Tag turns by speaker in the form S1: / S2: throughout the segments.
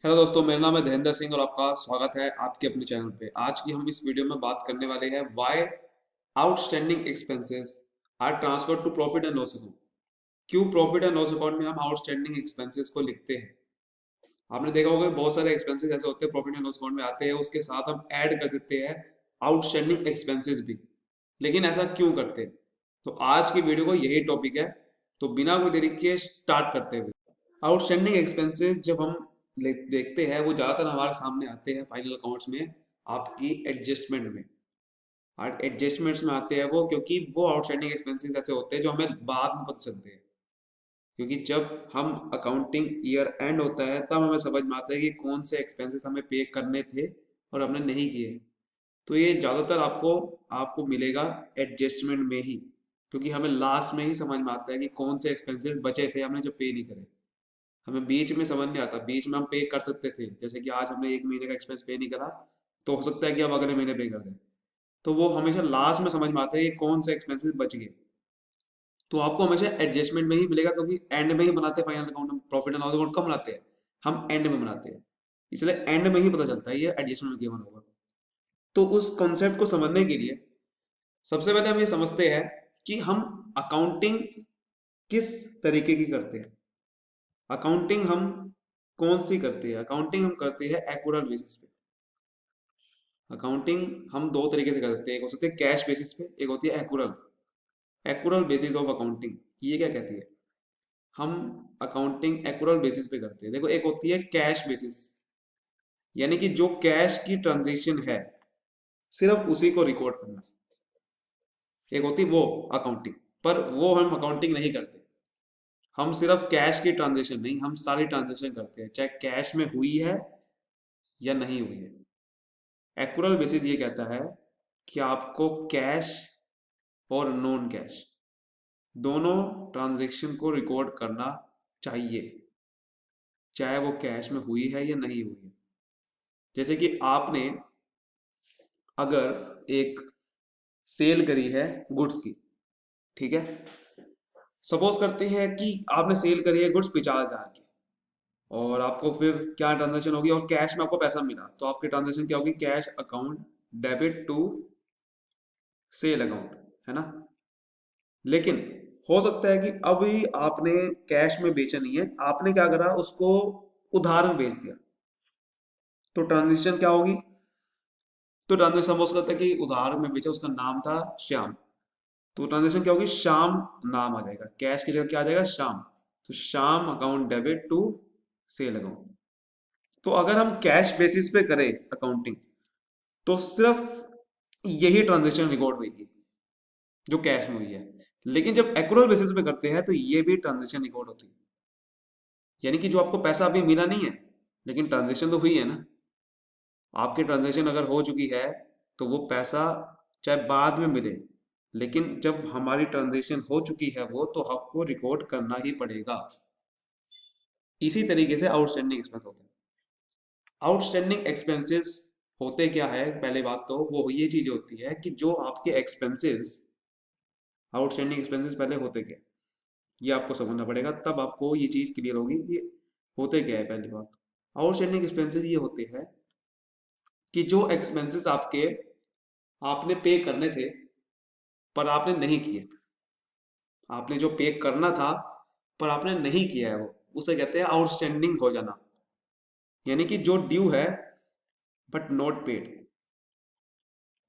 S1: Hello दोस्तों, मेरा नाम है धीरेन्द्र सिंह और आपका स्वागत है आपके अपने चैनल पे। आज की हम इस वीडियो में बात करने वाले हैं why outstanding expenses are transfer to profit and loss account. क्यों प्रॉफिट एंड लॉस अकाउंट में हम आउटस्टैंडिंग एक्सपेंसेस को लिखते हैं। आपने देखा होगा कि बहुत सारे एक्सपेंसेस ऐसे होते हैं प्रॉफिट एंड लॉस अकाउंट में आते हैं, उसके साथ हम ऐड कर देते हैं आउटस्टैंडिंग एक्सपेंसेस भी। लेकिन ऐसा क्यों करते हैं? तो आज की वीडियो को यही टॉपिक है। तो बिना कोई देरी के स्टार्ट करते हुए, आउटस्टैंडिंग एक्सपेंसेस जब हम देखते हैं वो ज़्यादातर हमारे सामने आते हैं फाइनल अकाउंट्स में, आपकी एडजस्टमेंट में। और एडजस्टमेंट्स में आते हैं वो क्योंकि वो आउटस्टैंडिंग एक्सपेंसेस ऐसे होते हैं जो हमें बाद में पता चलते हैं। क्योंकि जब हम अकाउंटिंग ईयर एंड होता है तब हमें समझ में आता है कि कौन से एक्सपेंसेस हमें पे करने थे और हमने नहीं किए। तो ये ज़्यादातर आपको आपको मिलेगा एडजस्टमेंट में ही, क्योंकि हमें लास्ट में ही समझ में आता है कि कौन से एक्सपेंसेस बचे थे हमने जो पे नहीं करे। हमें बीच में समझ नहीं आता, बीच में हम पे कर सकते थे, जैसे कि आज हमने एक महीने का एक्सपेंस पे नहीं करा तो हो सकता है कि अब अगले महीने पे कर दें। तो वो हमेशा लास्ट में समझ में आता है कि कौन से एक्सपेंसेस बच गए। तो आपको हमेशा एडजस्टमेंट में ही मिलेगा, क्योंकि एंड में ही बनाते हैं फाइनल अकाउंट। हम प्रॉफिट एंड लॉस अकाउंट कब बनाते हैं? हम एंड में बनाते हैं। इसलिए एंड में ही पता चलता है ये एडजस्टमेंट में क्यों बना होगा। तो उस कॉन्सेप्ट को समझने के लिए सबसे पहले हम ये समझते हैं कि हम अकाउंटिंग किस तरीके की करते हैं। अकाउंटिंग हम कौन सी करते हैं? अकाउंटिंग हम करते हैं एक्यूरल बेसिस पे। अकाउंटिंग हम दो तरीके से कर सकते हैं, एक हो सकती है कैश बेसिस पे, एक होती है accrual. Accrual basis of accounting, ये क्या कहती है? हम अकाउंटिंग एक्यूरल बेसिस पे करते हैं। देखो, एक होती है कैश बेसिस, यानी कि जो कैश की ट्रांजेक्शन है सिर्फ उसी को रिकॉर्ड करना। एक होती है वो अकाउंटिंग, पर वो हम अकाउंटिंग नहीं करते। हम सिर्फ कैश की ट्रांजेक्शन नहीं, हम सारी ट्रांजेक्शन करते हैं, चाहे कैश में हुई है या नहीं हुई है। एक्यूरल बेसिस ये कहता है कि आपको कैश और नॉन कैश दोनों ट्रांजैक्शन को रिकॉर्ड करना चाहिए, चाहे वो कैश में हुई है या नहीं हुई है। जैसे कि आपने अगर एक सेल करी है गुड्स की, ठीक है। सपोज करते हैं कि आपने सेल करी है गुड्स 50,000 की, और आपको फिर क्या ट्रांजेक्शन होगी और कैश में आपको पैसा मिला, तो आपकी ट्रांजेक्शन क्या होगी? Cash account debit to sale account, है ना। लेकिन हो सकता है कि अभी आपने कैश में बेचा नहीं है, आपने क्या करा, उसको उधार में बेच दिया। तो ट्रांजेक्शन क्या होगी? तो ट्रांजेक्शन सपोज करते हैं कि उधार में बेचा, उसका नाम था श्याम। तो ट्रांजेक्शन क्या होगी? श्याम नाम आ जाएगा, कैश की जगह क्या आ जाएगा? श्याम। तो Shyam account debit to sale account. तो अगर हम कैश बेसिस पे करें अकाउंटिंग, तो सिर्फ यही ट्रांजेक्शन रिकॉर्ड होगी जो कैश में हुई है। लेकिन जब एक्रूअल बेसिस पे करते हैं तो ये भी ट्रांजेक्शन रिकॉर्ड होती है। यानी कि जो आपको पैसा अभी मिला नहीं है, लेकिन ट्रांजेक्शन तो हुई है ना। आपकी ट्रांजेक्शन अगर हो चुकी है तो वो पैसा चाहे बाद में मिले, लेकिन जब हमारी ट्रांजेक्शन हो चुकी है वो, तो आपको रिकॉर्ड करना ही पड़ेगा। इसी तरीके से आउटस्टैंडिंग एक्सपेंस होता है। आउटस्टैंडिंग एक्सपेंसेस होते क्या है? पहले बात तो वो ये चीज होती है कि जो आपके एक्सपेंसेस, आउटस्टैंडिंग एक्सपेंसेस पहले होते क्या है, ये आपको समझना पड़ेगा, तब आपको ये चीज क्लियर होगी कि होते क्या है। पहली बात, आउटस्टैंडिंग एक्सपेंसेस ये होते हैं कि जो एक्सपेंसेस आपके आपने पे करने थे पर आपने नहीं किए। आपने जो पे करना था पर आपने नहीं किया है, वो उसे कहते हैं आउटस्टैंडिंग हो जाना। यानी कि जो ड्यू है but not paid.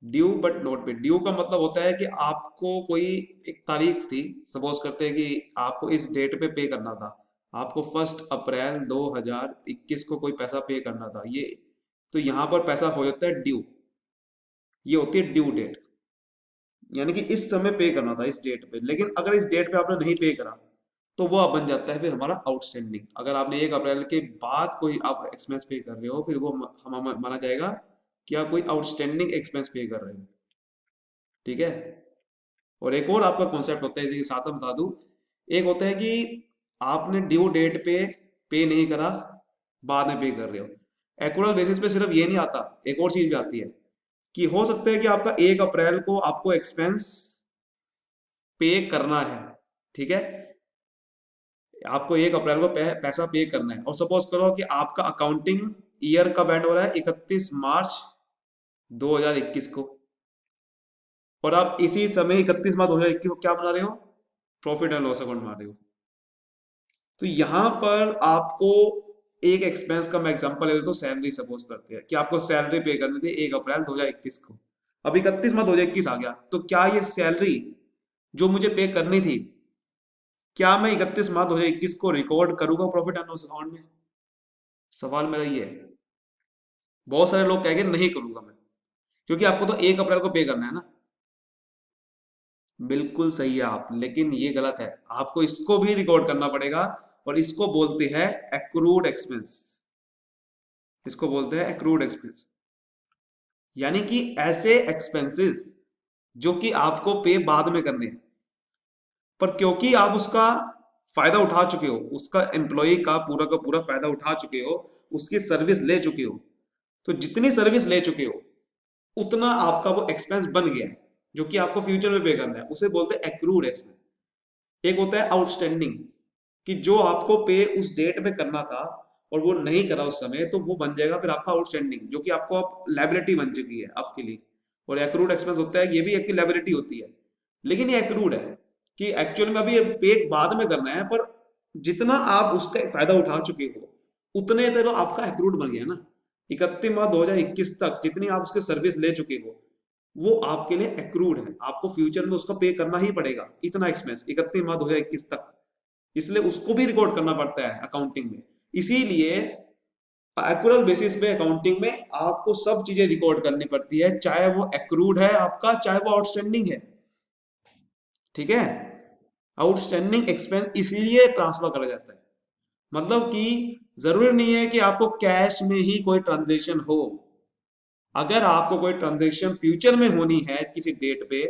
S1: Due but not paid, due का मतलब होता है कि आपको कोई एक तारीख थी, सपोज करते हैं कि आपको इस डेट पे करना था। आपको 1 अप्रैल 2021 को कोई पैसा पे करना था, ये तो यहाँ पर पैसा हो जाता है ड्यू। ये होती है ड्यू डेट, यानी कि इस समय पे करना था इस डेट पे, लेकिन अगर इस डेट पे आपने नहीं पे करा तो वो अब बन जाता है फिर हमारा आउटस्टैंडिंग। अगर आपने 1 अप्रैल के बाद कोई आप एक्सपेंस पे कर रहे हो, फिर वो हम माना जाएगा कि आप कोई आउटस्टैंडिंग एक्सपेंस पे कर रहे हो, ठीक है। और एक और आपका कॉन्सेप्ट होता है, इसी के साथ में बता दूं, एक होता है कि आपने ड्यू डेट पे नहीं करा, बाद में पे कर रहे हो। एक्यूरल बेसिस पे सिर्फ ये नहीं आता, एक और चीज भी आती है कि हो सकता है कि आपका 1 अप्रैल को आपको एक्सपेंस पे करना है, ठीक है। आपको 1 अप्रैल को पैसा पे करना है, और सपोज करो कि आपका अकाउंटिंग ईयर कब एंड हो रहा है, 31 मार्च 2021 को, और आप इसी समय 31 मार्च 2021 को क्या बना रहे हो, प्रॉफिट एंड लॉस अकाउंट बना रहे हो। तो यहां पर आपको एक एक्सपेंस का मैं एग्जांपल ले लेता हूँ, सैलरी सपोज करते हैं कि आपको सैलरी पे करनी थी 1 अप्रैल 2021 को। अब 31 मार्च 2021 आ गया, तो क्या ये सैलरी जो मुझे पे करनी थी, क्या मैं 31 मार्च 2021 को रिकॉर्ड करूंगा प्रॉफिट एंड लॉस अकाउंट में? सवाल मेरा ये है। बहुत सारे लोग कहेंगे नहीं करूंगा मैं, क्योंकि आपको तो 1 अप्रैल को पे करना है ना। बिल्कुल सही है आप, लेकिन ये गलत है, आपको इसको भी रिकॉर्ड करना पड़ेगा, और इसको बोलते हैं एक्रूड एक्सपेंस। इसको बोलते हैं एक्रूड एक्सपेंस, यानी कि ऐसे एक्सपेंसेस जो कि आपको पे बाद में करने हैं, पर क्योंकि आप उसका फायदा उठा चुके हो, उसका एम्प्लॉय का पूरा फायदा उठा चुके हो, उसकी सर्विस ले चुके हो, तो जितनी सर्विस ले चुके हो उतना आपका वो एक्सपेंस बन गया है, जो कि आपको फ्यूचर में पे करना है, उसे बोलते हैं एक्रूड एक्सपेंस। एक होता है आउटस्टैंडिंग, कि जो आपको पे उस डेट में करना था और वो नहीं करा उस समय, तो वो बन जाएगा फिर आपका आउटस्टैंडिंग, जो कि आपको आप लाइबिलिटी बन चुकी है आपके लिए। और एक्रूड एक्सपेंस होता है, ये भी एक लाइबिलिटी होती है, लेकिन ये एक्रूड है कि एक्चुअल में अभी पे बाद में करना है, पर जितना आप उसका फायदा उठा चुके हो उतने तो आपका एक्रूड बन गया ना। 31 मार्च 2021 तक जितनी आप उसके सर्विस ले चुके हो वो आपके लिए एक्रूड है, आपको फ्यूचर में उसका पे करना ही पड़ेगा इतना एक्सपेंस 31 मार्च 2021 तक, इसलिए उसको भी रिकॉर्ड करना पड़ता है अकाउंटिंग में। इसीलिए एक्यूरल बेसिस पे अकाउंटिंग में आपको सब चीजें रिकॉर्ड करनी पड़ती है, चाहे वो एक्रूड है आपका, चाहे वो आउटस्टैंडिंग है। ठीक है, आउटस्टैंडिंग एक्सपेंस इसीलिए ट्रांसफर करा जाता है, मतलब कि जरूरी नहीं है कि आपको कैश में ही कोई ट्रांजेक्शन हो, अगर आपको कोई ट्रांजेक्शन फ्यूचर में होनी है किसी डेट पे,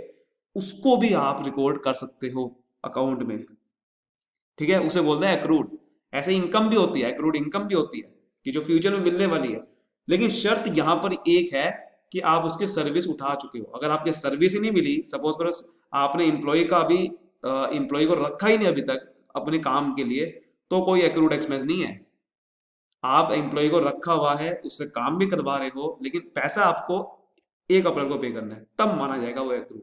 S1: उसको भी आप रिकॉर्ड कर सकते हो अकाउंट में। ठीक है, उसे बोलते हैं एक्रूड। ऐसे इनकम भी होती है, एक्रूड इनकम भी होती है कि जो फ्यूचर में मिलने वाली है, लेकिन शर्त यहां पर एक है कि आप उसकी सर्विस उठा चुके हो। अगर आपकी सर्विस ही नहीं मिली, सपोज करो आपने एम्प्लॉय का अभी एम्प्लॉय को रखा ही नहीं अभी तक अपने काम के लिए, तो कोई एक्रूड एक्सपेंस नहीं है। आप एम्प्लॉय को रखा हुआ है, उससे काम भी करवा रहे हो, लेकिन पैसा आपको 1 अप्रैल को पे करना है, तब माना जाएगा वो एक्रूड।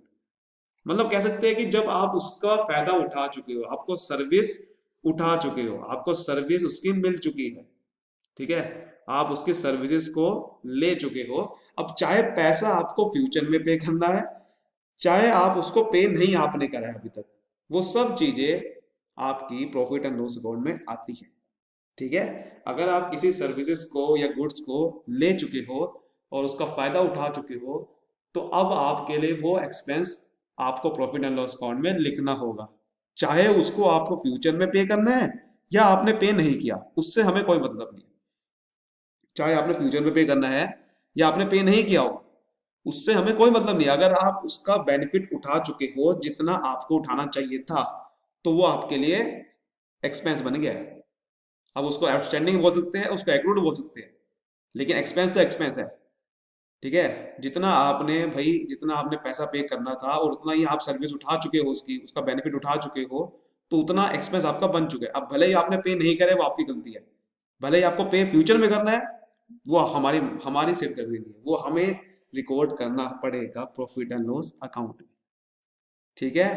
S1: मतलब कह सकते हैं कि जब आप उसका फायदा उठा चुके हो, आपको सर्विस उठा चुके हो, आपको सर्विस उसकी मिल चुकी है, ठीक है, आप उसकी सर्विसेज को ले चुके हो, अब चाहे पैसा आपको फ्यूचर में पे करना है, चाहे आप उसको पे नहीं आपने करा है अभी तक, वो सब चीजें आपकी प्रॉफिट एंड लॉस अकाउंट में आती है। ठीक है, अगर आप किसी सर्विसेज को या गुड्स को ले चुके हो और उसका फायदा उठा चुके हो, तो अब आपके लिए वो एक्सपेंस आपको प्रॉफिट एंड लॉस अकाउंट में लिखना होगा, चाहे उसको आपको फ्यूचर में पे करना है या आपने पे नहीं किया, उससे हमें कोई मतलब नहीं। चाहे आपने फ्यूचर में पे करना है या आपने पे नहीं किया हो, उससे हमें कोई मतलब नहीं। अगर आप उसका बेनिफिट उठा चुके हो जितना आपको उठाना चाहिए था, तो वो आपके लिए एक्सपेंस बन गया है। अब उसको आउटस्टैंडिंग बोल सकते हैं, उसको एक्रूड बोल सकते हैं, लेकिन एक्सपेंस तो एक्सपेंस है। ठीक है, जितना आपने भाई, जितना आपने पैसा पे करना था और उतना ही आप सर्विस उठा चुके हो, उसकी उसका बेनिफिट उठा चुके हो, तो उतना एक्सपेंस आपका बन चुका है। अब भले ही आपने पे नहीं करे, वो आपकी गलती है, भले ही आपको पे फ्यूचर में करना है, वो हमारी हमारी सिर्फ गलती नहीं है, वो हमें रिकॉर्ड करना पड़ेगा प्रॉफिट एंड लॉस अकाउंट में। ठीक है,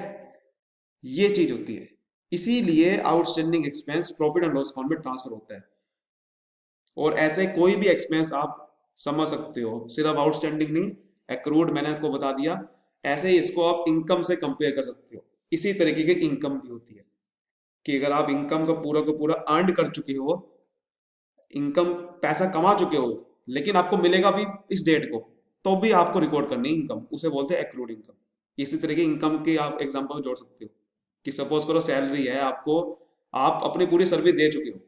S1: ये चीज होती है, इसीलिए outstanding expense profit and loss account में ट्रांसफर होता है। और ऐसे कोई भी एक्सपेंस आप समझ सकते हो, सिर्फ आउटस्टैंडिंग नहीं, एक्रूड मैंने आपको बता दिया, ऐसे ही इसको आप इनकम से कंपेयर कर सकते हो। इसी तरीके की इनकम भी होती है कि अगर आप इनकम का पूरा अर्न कर चुके हो, इनकम पैसा कमा चुके हो, लेकिन आपको मिलेगा भी इस डेट को, तो भी आपको रिकॉर्ड करनी है इनकम, उसे बोलते हैं एक्रूड इनकम। इसी तरीके इनकम के आप एग्जांपल जोड़ सकते हो कि सपोज करो सैलरी है आपको, आप अपनी पूरी सर्विस दे चुके हो,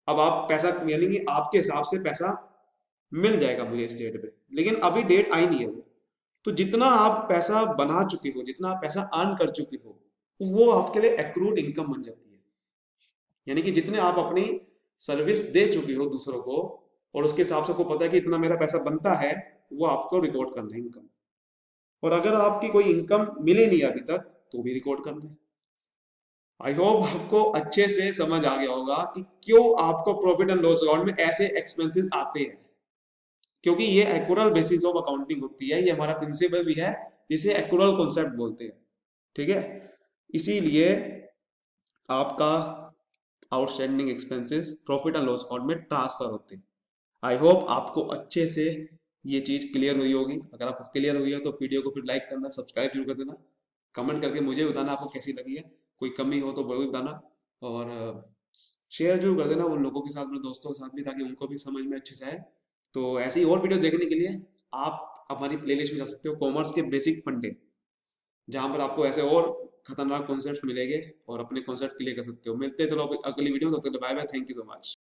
S1: अब आप पैसा, यानी कि आपके हिसाब से पैसा मिल जाएगा मुझे इस डेट पे, लेकिन अभी डेट आई नहीं है वो, तो जितना आप पैसा बना चुके हो, जितना आप पैसा अर्न कर चुके हो, वो आपके लिए एक्रूड इनकम बन जाती है। यानी कि जितने आप अपनी सर्विस दे चुके हो दूसरों को, और उसके हिसाब से आपको पता है कि इतना मेरा पैसा बनता है, वो आपको रिकॉर्ड करना है इनकम। और अगर आपकी कोई इनकम मिली नहीं अभी तक, तो भी रिकॉर्ड करना है। आई होप आपको अच्छे से समझ आ गया होगा कि क्यों आपको प्रॉफिट एंड लॉस अकाउंट में ऐसे एक्सपेंसेस आते हैं, क्योंकि ये एक्यूरल बेसिस ऑफ अकाउंटिंग होती है, ये हमारा प्रिंसिपल भी है, जिसे एक्यूरल कॉन्सेप्ट बोलते हैं। ठीक है, इसीलिए आपका outstanding expenses profit and loss account में ट्रांसफर होते हैं। आई होप आपको अच्छे से ये चीज़ क्लियर हुई होगी। अगर आपको क्लियर हुई है तो वीडियो को फिर लाइक करना, सब्सक्राइब जरूर कर देना, कमेंट करके मुझे बताना आपको कैसी लगी है, कोई कमी हो तो जरूर बताना, और शेयर जरूर कर देना उन लोगों के साथ, मेरे दोस्तों के साथ भी, ताकि उनको भी समझ में अच्छे से आए। तो ऐसे ही और वीडियो देखने के लिए आप हमारी प्लेलिस्ट में जा सकते हो, कॉमर्स के बेसिक फंडे, जहाँ पर आपको ऐसे और खतरनाक कॉन्सेप्ट मिलेंगे और अपने कॉन्सेप्ट क्लियर कर सकते हो। मिलते हैं चलो अगली वीडियो में, तब तक bye bye, thank you so much.